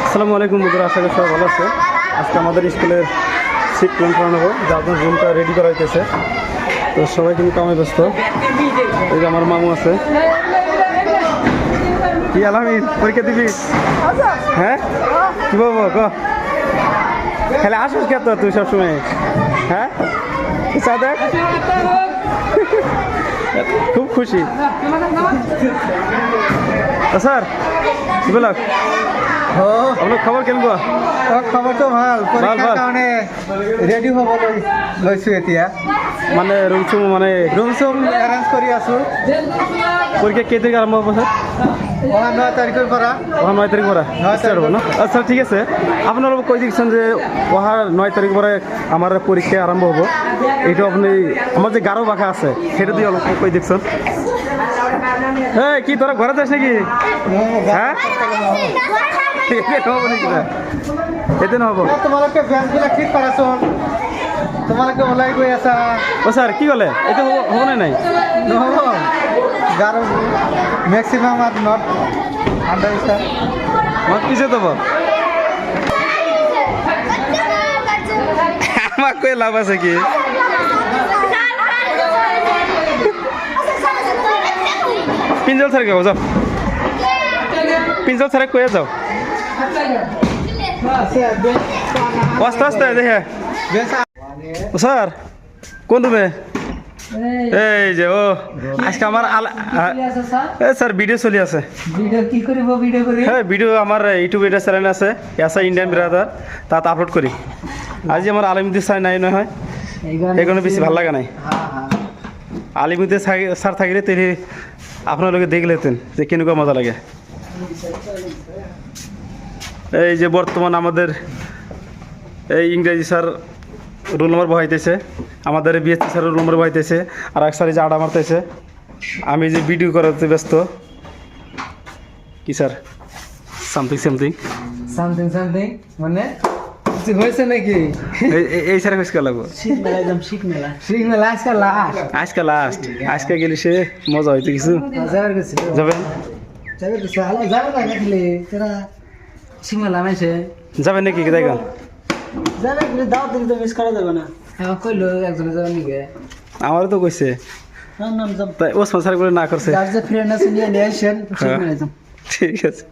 আসসালামু আলাইকুম বন্ধুরা, আশা করি সবাই ভালো আছে। আজকে আমাদের স্কুলের সিট প্ল্যান করানো হবে, যার জন্য রুমটা রেডি করা হইতেছে। তো সবাই কিন্তু কামে ব্যস্ত। এই যে আমার মামু আছে। কি আলামিন, পরীক্ষা দিবি? হ্যাঁ, কি বলবো ক? খালি আসিস কে তো তুই সবসময়? হ্যাঁ, দেখ খুব খুশি স্যার। কি বল আপনার খবর কেমন? খবর তো ভাল। পরীক্ষার কারণে রেডি হব লৈছো এতিয়া, মানে রুম চুম এৰেঞ্জ কৰি আছো। পরীক্ষা কে থেকে আরম্ভ হবো স্যার? 9 তাৰিখৰ পৰা। 9 তারিখ পরে স্টার্ট হবো না? আচ্ছা ঠিক আছে, আপনারা কই দিচ্ছেন যে 9 তারিখ পরে আমার পরীক্ষা আরম্ভ হবো। এইটা আপনি আমার যে গারো বাঁকা আছে সেটা দিয়ে অল্প কই দিচ্ছেন। হ্যাঁ, কি তোরা ঘরে যাস নাকি? হ্যাঁ, এতে নহব। তোমালোকে বেঞ্চবিলাক ঠিক কৰাচোন, তোমালোকে ওলাই গৈ আছা। ও স্যার কি বলে, এতে হবো না? নাই নহ'ব, Garo maximum are not under sir. আমার পিছে দেবো, আমার কই লাভ আছে কি? পিঞ্জল স্যার যাও, পিঞ্জল স্যার কয়ে যাও আস্তে আস্তে। দেখে স্যার কোন রুমে? এই যে ও আজকে আমার স্যার ভিডিও চলি আছে। হ্যাঁ, ভিডিও আমার ইউটিউব এটা চ্যানেল আছে, এসা ইন্ডিয়ান ব্রাদার, তাত আপলোড করি। আজ আমার আলিমুদ্দিন স্যার নাই নয়, এগুলো বেশি ভালো লাগা নাই। আলিমুদ্দিন স্যার থাকলে তিনি আপনাদেরকে দেখলেতেন যে কেনকা মজা লাগে। এই যে বর্তমান আমাদের এই ইংরেজি স্যার রোল নম্বর বহাইতেছে, আমাদের বিএসসি স্যার রোল নম্বর বহাইতেছে, আর এক স্যার যে আডা মারতেছে। আমি যে ভিডিও করাতে ব্যস্ত। কি স্যার? সামথিং মানে কিছু হয়েছে নাকি? এই স্যার আজকে লাগবো শিখ মেলা আজকে লাস্ট। আজকে গেলি সে মজা হইতে কিছু যাবেন? যাবেন নাকি? দেখেন আমারও তো কইছে, তাই ওসমান স্যার করে না করছে। ঠিক আছে।